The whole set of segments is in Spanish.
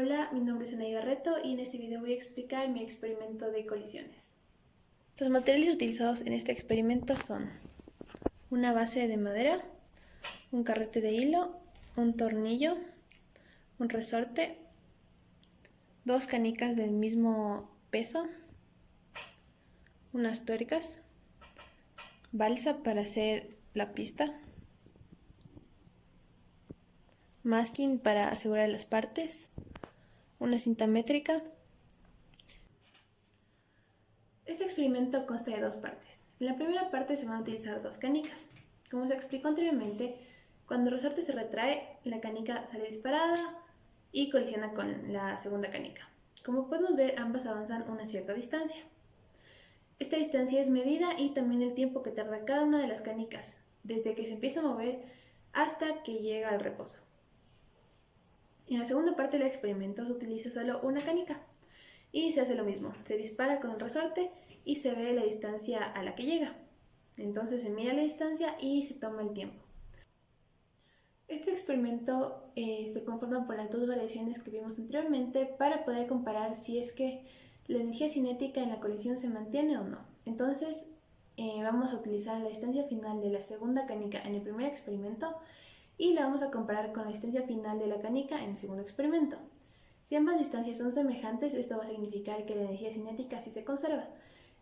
Hola, mi nombre es Anaí Barreto y en este video voy a explicar mi experimento de colisiones. Los materiales utilizados en este experimento son una base de madera, un carrete de hilo, un tornillo, un resorte, dos canicas del mismo peso, unas tuercas, balsa para hacer la pista, masking para asegurar las partes, una cinta métrica. Este experimento consta de dos partes. En la primera parte se van a utilizar dos canicas. Como se explicó anteriormente, cuando el resorte se retrae, la canica sale disparada y colisiona con la segunda canica. Como podemos ver, ambas avanzan una cierta distancia. Esta distancia es medida y también el tiempo que tarda cada una de las canicas, desde que se empieza a mover hasta que llega al reposo. En la segunda parte del experimento se utiliza solo una canica y se hace lo mismo, se dispara con el resorte y se ve la distancia a la que llega. Entonces se mide la distancia y se toma el tiempo. Este experimento se conforma por las dos variaciones que vimos anteriormente para poder comparar si es que la energía cinética en la colisión se mantiene o no. Entonces vamos a utilizar la distancia final de la segunda canica en el primer experimento y la vamos a comparar con la distancia final de la canica en el segundo experimento. Si ambas distancias son semejantes, esto va a significar que la energía cinética sí se conserva.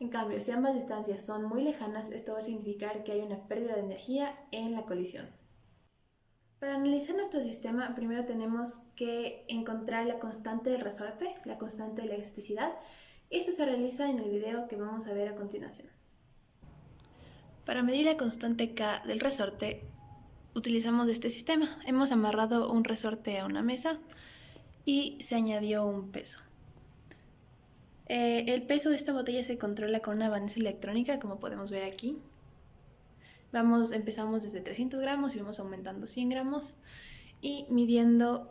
En cambio, si ambas distancias son muy lejanas, esto va a significar que hay una pérdida de energía en la colisión. Para analizar nuestro sistema, primero tenemos que encontrar la constante del resorte, la constante de la elasticidad. Esto se realiza en el video que vamos a ver a continuación. Para medir la constante K del resorte, utilizamos este sistema. Hemos amarrado un resorte a una mesa y se añadió un peso. El peso de esta botella se controla con una balanza electrónica, como podemos ver aquí. Empezamos desde 300 gramos y vamos aumentando 100 gramos y midiendo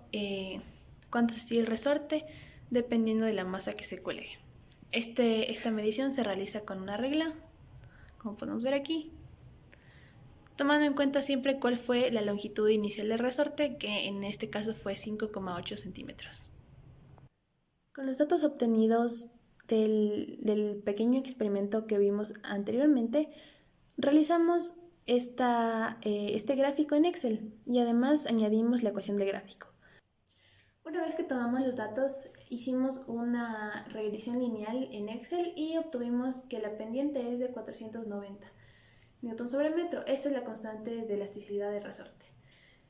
cuánto se estira el resorte dependiendo de la masa que se cuelgue. Esta medición se realiza con una regla, como podemos ver aquí, tomando en cuenta siempre cuál fue la longitud inicial del resorte, que en este caso fue 5,8 centímetros. Con los datos obtenidos del pequeño experimento que vimos anteriormente, realizamos este gráfico en Excel y además añadimos la ecuación de gráfico. Una vez que tomamos los datos, hicimos una regresión lineal en Excel y obtuvimos que la pendiente es de 490 newton sobre metro. Esta es la constante de elasticidad del resorte.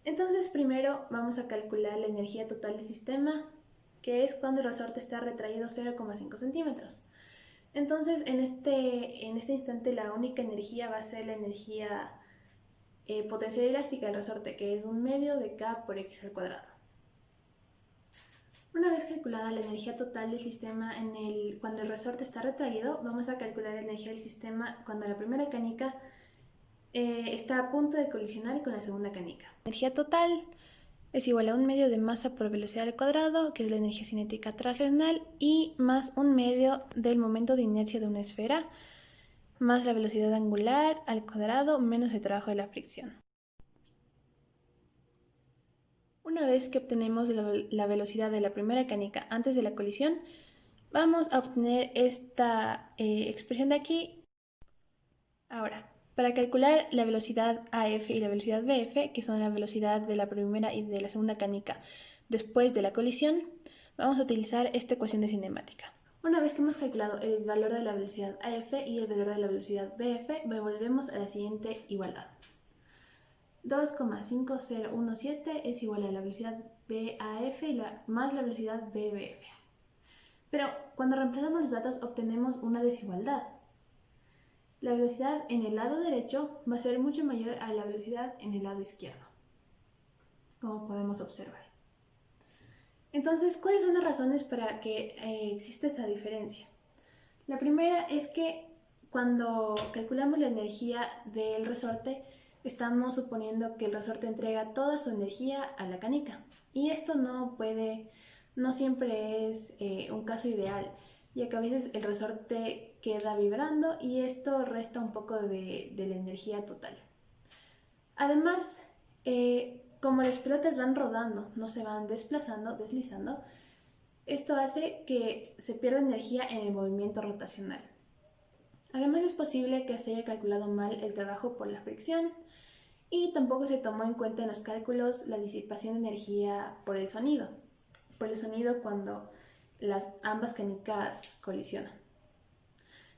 Entonces primero vamos a calcular la energía total del sistema, que es cuando el resorte está retraído 0,5 centímetros. Entonces en este instante la única energía va a ser la energía potencial elástica del resorte, que es 1/2 de K por X al cuadrado. Una vez calculada la energía total del sistema cuando el resorte está retraído, vamos a calcular la energía del sistema cuando la primera canica está a punto de colisionar con la segunda canica. La energía total es igual a 1/2 de masa por velocidad al cuadrado, que es la energía cinética translacional, y más 1/2 del momento de inercia de una esfera, más la velocidad angular al cuadrado menos el trabajo de la fricción. Una vez que obtenemos la velocidad de la primera canica antes de la colisión, vamos a obtener esta expresión de aquí. Ahora, para calcular la velocidad AF y la velocidad BF, que son la velocidad de la primera y de la segunda canica después de la colisión, vamos a utilizar esta ecuación de cinemática. Una vez que hemos calculado el valor de la velocidad AF y el valor de la velocidad BF, volvemos a la siguiente igualdad. 2,5017 es igual a la velocidad BAF más la velocidad BBF. Pero cuando reemplazamos los datos obtenemos una desigualdad. La velocidad en el lado derecho va a ser mucho mayor a la velocidad en el lado izquierdo, como podemos observar. Entonces, ¿cuáles son las razones para que exista esta diferencia? La primera es que cuando calculamos la energía del resorte, estamos suponiendo que el resorte entrega toda su energía a la canica. Y esto no siempre es un caso ideal, ya que a veces el resorte queda vibrando y esto resta un poco de la energía total. Además, como las pelotas van rodando, no se van deslizando, Esto hace que se pierda energía en el movimiento rotacional. Además es posible que se haya calculado mal el trabajo por la fricción y tampoco se tomó en cuenta en los cálculos la disipación de energía por el sonido cuando ambas canicas colisionan.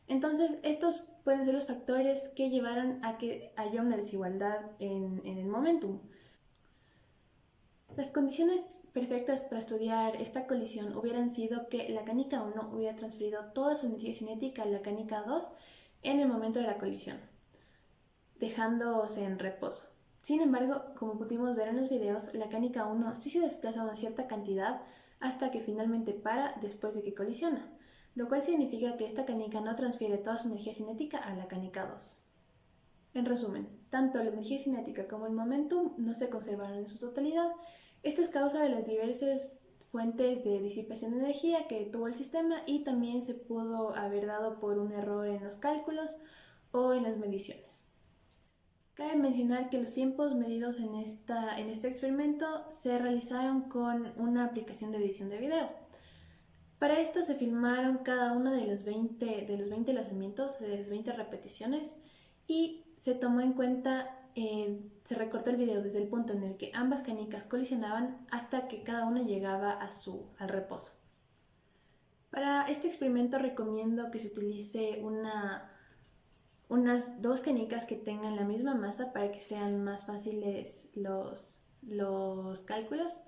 Entonces, estos pueden ser los factores que llevaron a que haya una desigualdad en el momentum. Las condiciones perfectas para estudiar esta colisión hubieran sido que la canica 1 hubiera transferido toda su energía cinética a la canica 2 en el momento de la colisión, dejándose en reposo. Sin embargo, como pudimos ver en los videos, la canica 1 sí se desplaza una cierta cantidad hasta que finalmente para después de que colisiona, lo cual significa que esta canica no transfiere toda su energía cinética a la canica 2. En resumen, tanto la energía cinética como el momentum no se conservaron en su totalidad. Esto es causa de las diversas fuentes de disipación de energía que tuvo el sistema y también se pudo haber dado por un error en los cálculos o en las mediciones. Cabe mencionar que los tiempos medidos en este experimento se realizaron con una aplicación de edición de video. Para esto se filmaron cada uno de los 20 lanzamientos, de las 20 repeticiones, y se tomó en cuenta, se recortó el video desde el punto en el que ambas canicas colisionaban hasta que cada una llegaba al reposo. Para este experimento recomiendo que se utilice unas dos canicas que tengan la misma masa para que sean más fáciles los cálculos,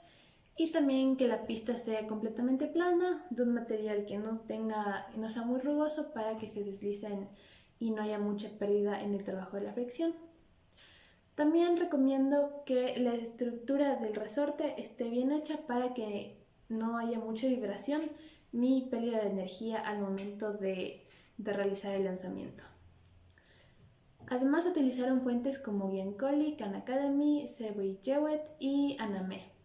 y también que la pista sea completamente plana, de un material que no sea muy rugoso para que se deslicen y no haya mucha pérdida en el trabajo de la fricción. También recomiendo que la estructura del resorte esté bien hecha para que no haya mucha vibración ni pérdida de energía al momento de realizar el lanzamiento. Además utilizaron fuentes como Giancoli, Khan Academy, Sergey Jewett y Aname.